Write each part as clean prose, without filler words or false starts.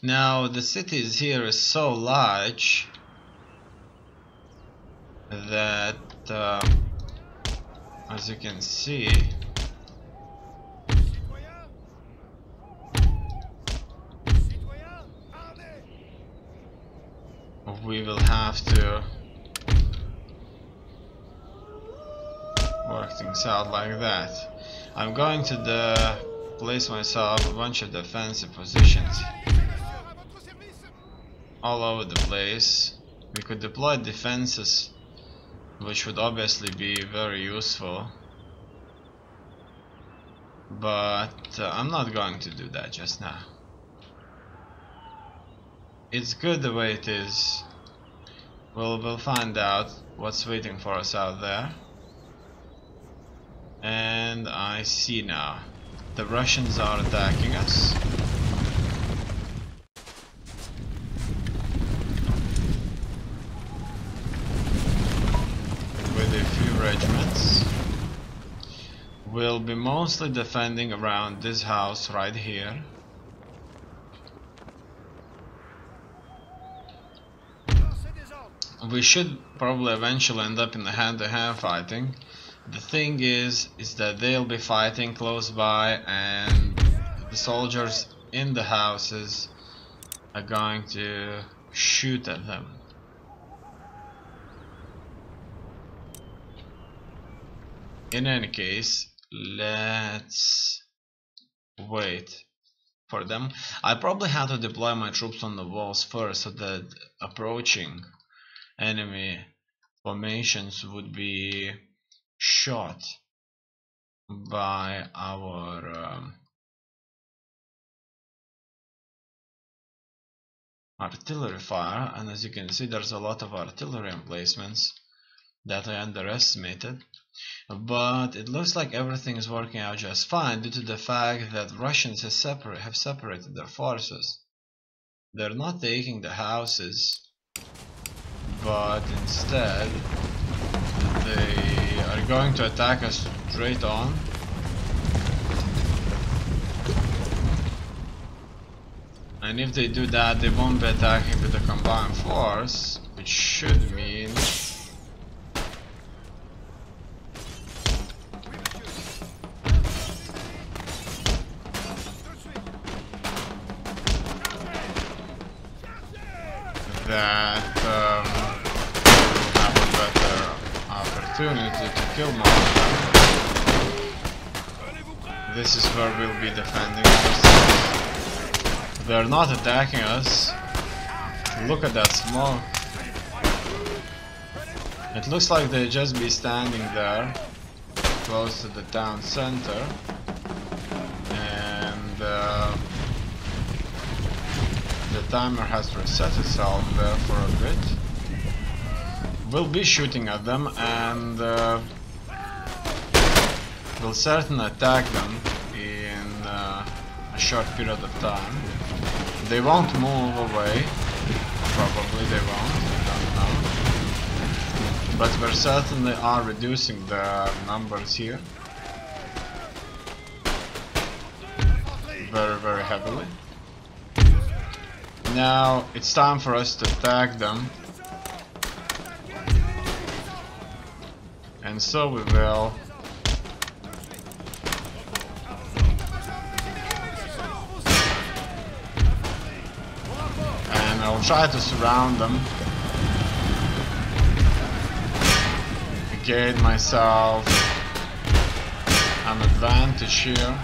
Now the cities here is so large that as you can see, we will have to work things out like that. I'm going to place myself a bunch of defensive positions all over the place. We could deploy defenses, which would obviously be very useful, but I'm not going to do that just now. It's good the way it is. We'll find out what's waiting for us out there. And I see now the Russians are attacking us. With a few regiments. We'll be mostly defending around this house right here. We should probably eventually end up in the hand-to-hand fighting. The thing is that they'll be fighting close by, and the soldiers in the houses are going to shoot at them. In any case, let's wait for them. I probably have to deploy my troops on the walls first, so that approaching enemy formations would be shot by our artillery fire. And as you can see, there's a lot of artillery emplacements that I underestimated, but it looks like everything is working out just fine due to the fact that Russians have separated their forces. They're not taking the houses, but instead they are going to attack us straight on. And if they do that, they won't be attacking with a combined force, which should mean that have a better opportunity to kill more of them. This is where we'll be defending ourselves. They're not attacking us. Look at that smoke. It looks like they'll just be standing there close to the town center, and the timer has reset itself there for a bit. We'll be shooting at them, and we'll certainly attack them in a short period of time. They won't move away. Probably they won't, I don't know. But we certainly are reducing the numbers here very, very heavily. Now it's time for us to attack them, and so we will. And I'll try to surround them, gain myself an advantage here,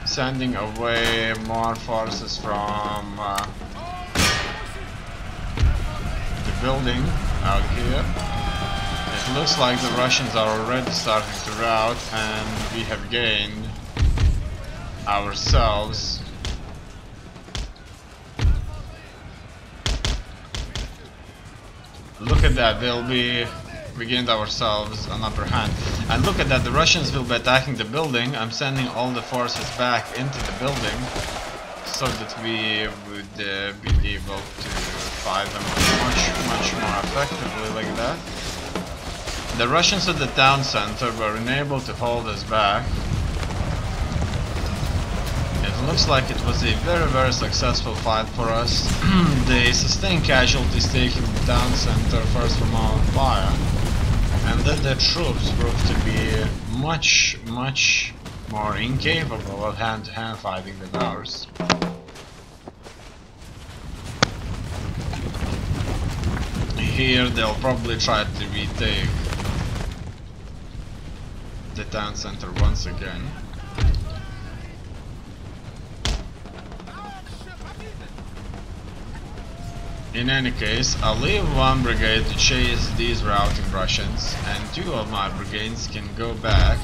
sending away more forces from the building out here. It looks like the Russians are already starting to rout, and we have gained ourselves look at that, we gained ourselves an upper hand. And look at that, the Russians will be attacking the building. I'm sending all the forces back into the building so that we would be able to fight them much more effectively like that. The Russians at the town center were unable to hold us back. It looks like it was a very successful fight for us. The sustained casualties taking the town center first from our fire, and then the troops proved to be much more incapable of hand-to-hand fighting than ours. Here they'll probably try to retake the town center once again. In any case, I'll leave one brigade to chase these routing Russians, and two of my brigades can go back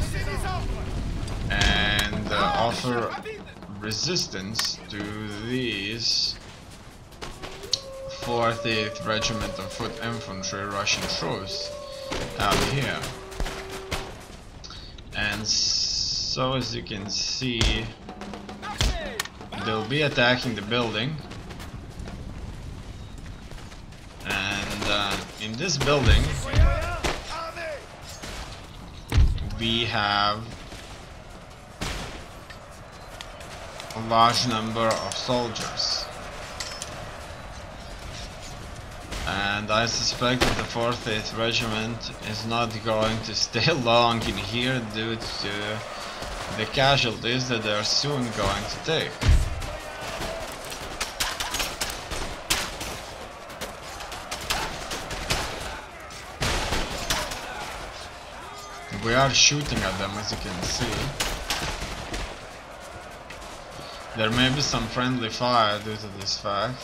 and offer resistance to these 48th Regiment of Foot Infantry Russian troops out here. And so, as you can see, they'll be attacking the building. And in this building we have a large number of soldiers, and I suspect that the 48th Regiment is not going to stay long in here due to the casualties that they're soon going to take. We are shooting at them, as you can see. There may be some friendly fire due to this fact,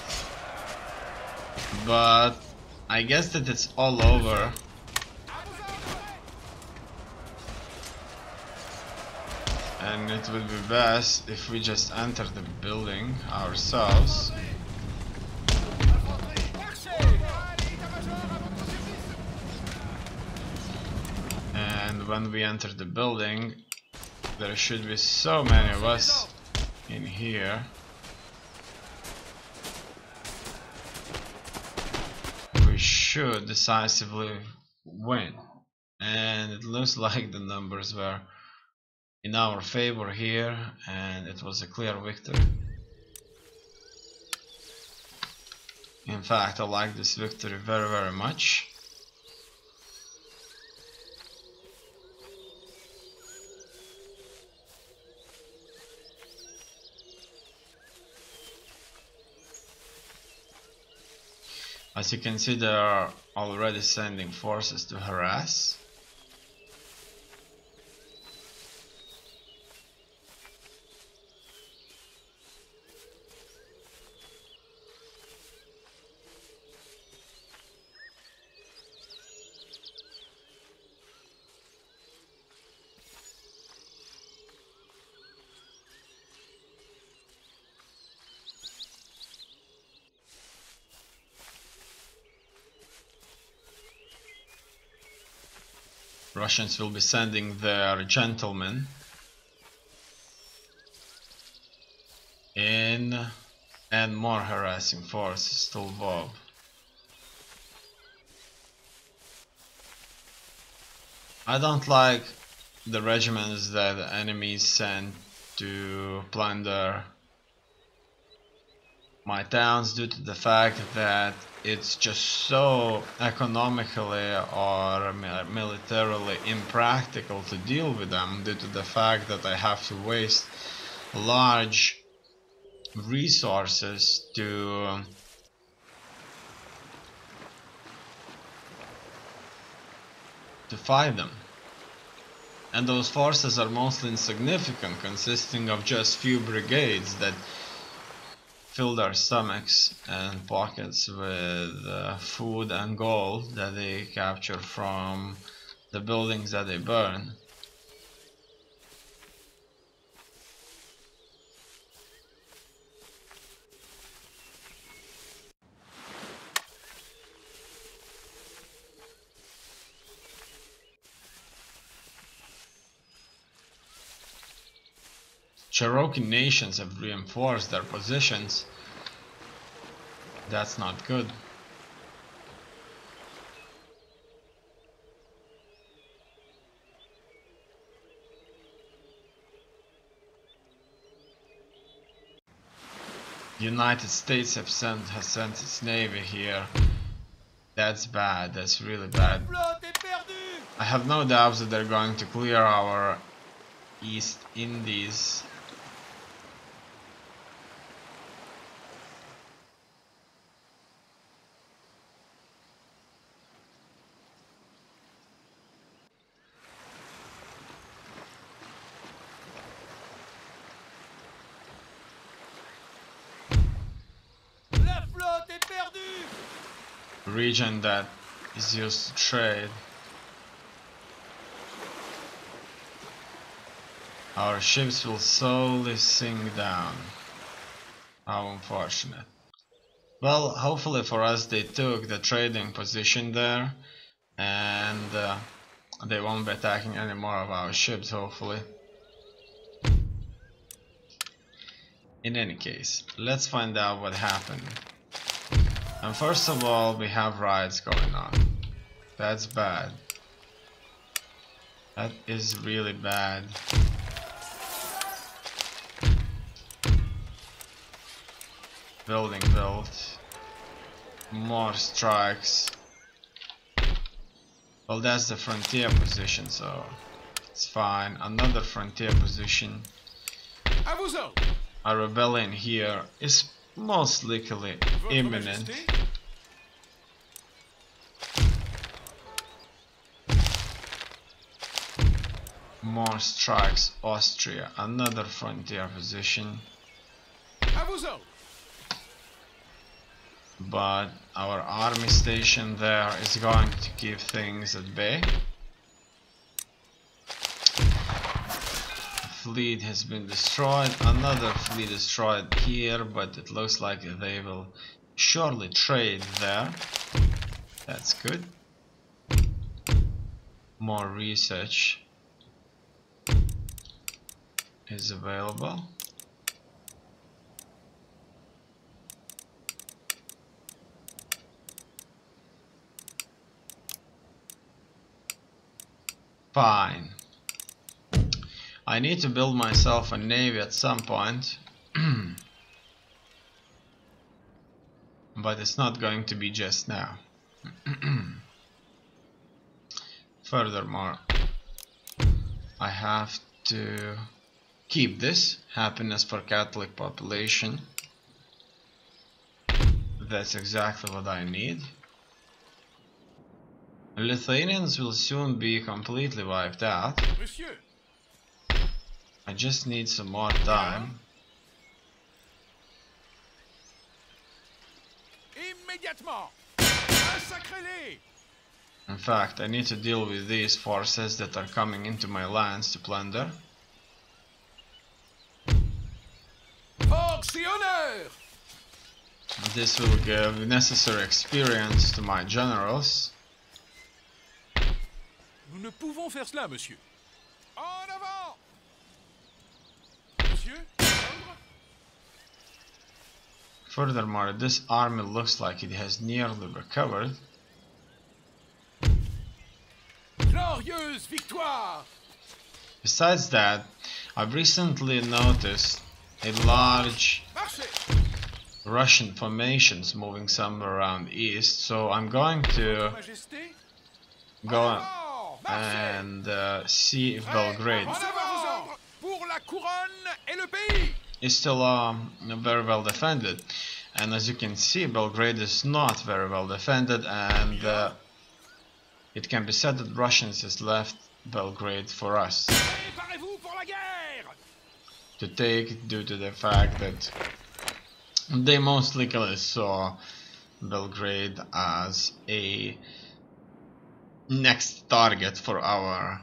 but I guess that it's all over. And it would be best if we just enter the building ourselves. And when we enter the building, there should be so many of us in here. We should decisively win. And it looks like the numbers were in our favor here, and it was a clear victory. In fact, I like this victory very much. As you can see, they are already sending forces to harass. Russians will be sending their gentlemen in, and more harassing forces to Lvov. I don't like the regiments that the enemies send to plunder my towns due to the fact that it's just so economically or militarily impractical to deal with them, due to the fact that I have to waste large resources to fight them. And those forces are mostly insignificant, consisting of just few brigades that fill their stomachs and pockets with food and gold that they capture from the buildings that they burn. Cherokee nations have reinforced their positions. That's not good. United States has sent its navy here. That's bad, that's really bad. I have no doubts that they're going to clear our East Indies. Region that is used to trade. Our ships will slowly sink down. How unfortunate. Well, hopefully for us they took the trading position there, and they won't be attacking any more of our ships, hopefully. In any case, let's find out what happened. And first of all, we have riots going on. That's bad. That is really bad. Building built. More strikes. Well, that's the frontier position, so it's fine. Another frontier position. A rebellion here is most likely imminent. More strikes. Austria, another frontier position. But our army station there is going to keep things at bay. Fleet has been destroyed, another fleet destroyed here, but it looks like they will surely trade there. That's good. More research is available. Fine. I need to build myself a navy at some point. But it's not going to be just now. Furthermore, I have to keep this happiness for Catholic population. That's exactly what I need. Lithuanians will soon be completely wiped out. Monsieur. I just need some more time. Immédiatement. Massacrez-les. In fact, I need to deal with these forces that are coming into my lands to plunder. Force et honneur. This will give necessary experience to my generals. Nous ne pouvons faire cela, monsieur. En avant. Monsieur. Furthermore, this army looks like it has nearly recovered. Glorieuse victoire. Besides that, I've recently noticed a large Russian formations moving somewhere around east, so I'm going to Majesté. go and see if Belgrade Pour la couronne et le pays. is still very well defended. And as you can see, Belgrade is not very well defended, and it can be said that Russians has left Belgrade for us Préparez-vous pour la guerre. to take, due to the fact that they most likely saw Belgrade as a next target for our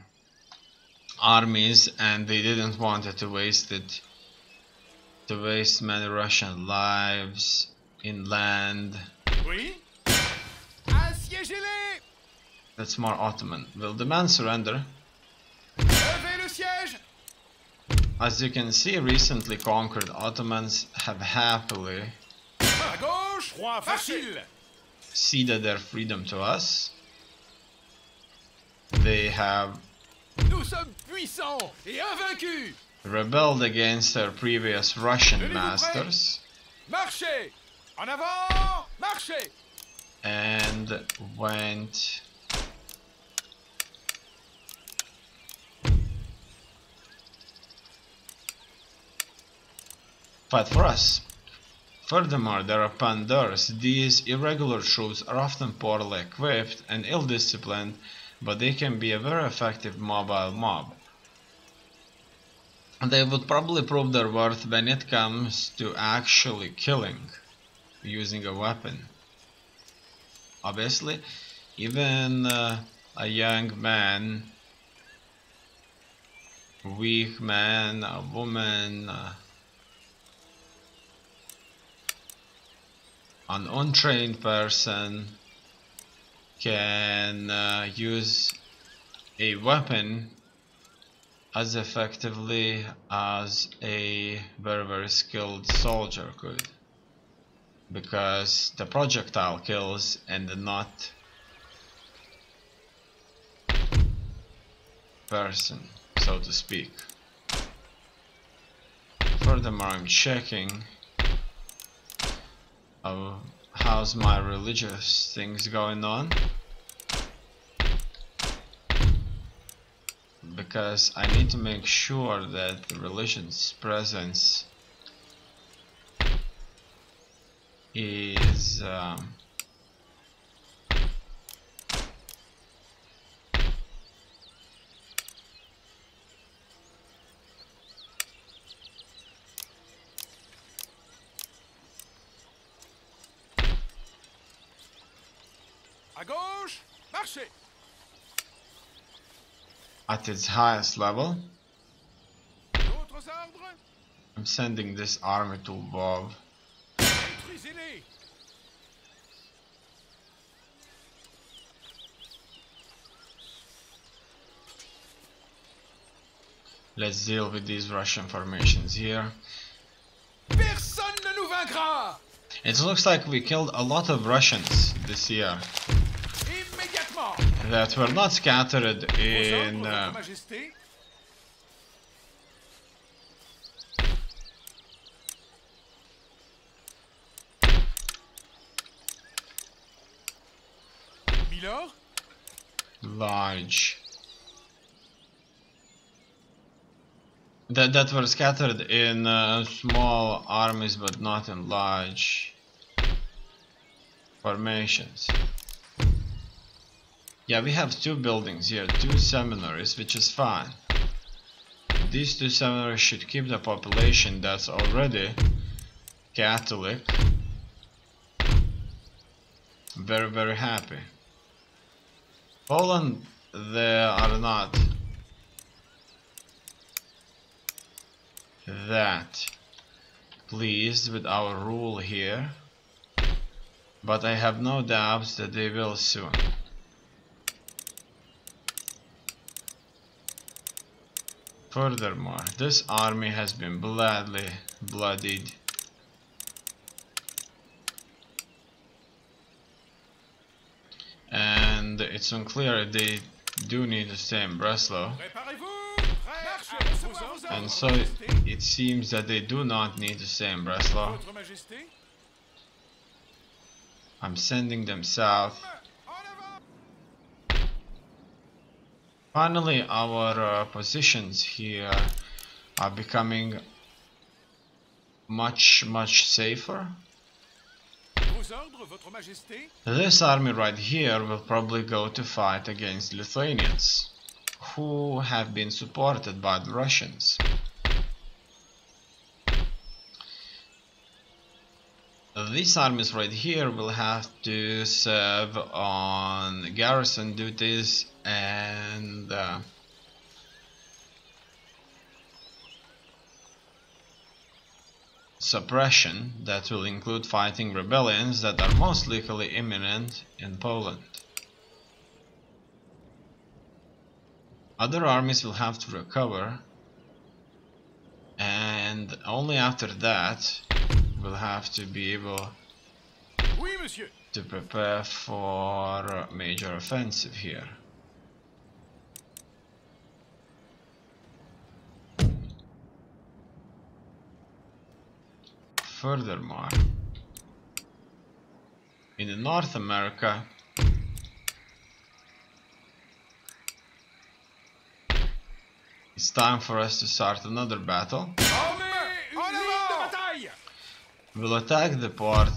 armies, and they didn't want to waste many Russian lives inland. Oui. Assiégez-les. That's more Ottoman. Will the man surrender? Levez le siège. As you can see, recently conquered Ottomans have happily À gauche. Point facile. ceded their freedom to us. They have Nous sommes puissants et invaincus. rebelled against their previous Russian masters. Marchez! En avant! Marchez! and went fight for us. Furthermore, there are panders. These irregular troops are often poorly equipped and ill-disciplined, but they can be a very effective mobile mob. They would probably prove their worth when it comes to actually killing using a weapon. Obviously, even a young man, weak man, a woman, an untrained person can use a weapon as effectively as a very skilled soldier could, because the projectile kills and not person, so to speak. Furthermore, I'm checking how's my religious things going on, because I need to make sure that the religion's presence is À gauche! Marchez! at its highest level. D'autres ordres? I'm sending this army to Bob. Détruisez-les! Let's deal with these Russian formations here. Personne ne nous vaincra! It looks like we killed a lot of Russians this year Immédiatement! that were not scattered Vos in ordres, Votre Majesté? Milord? large that were scattered in small armies but not in large formations. Yeah, we have two buildings here, two seminaries, which is fine. These two seminaries should keep the population that's already Catholic very happy. Poland, they are not that pleased with our rule here, but I have no doubts that they will soon. Furthermore, this army has been bloodied. And it's unclear if they do need to stay in Breslau. And so it seems that they do not need to stay in Breslau. I'm sending them south. Finally, our positions here are becoming much safer. This army right here will probably go to fight against Lithuanians, who have been supported by the Russians. These armies right here will have to serve on garrison duties and suppression that will include fighting rebellions that are most likely imminent in Poland. Other armies will have to recover, and only after that we'll have to be able to prepare for a major offensive here. furthermore, in North America, it's time for us to start another battle. We'll attack the port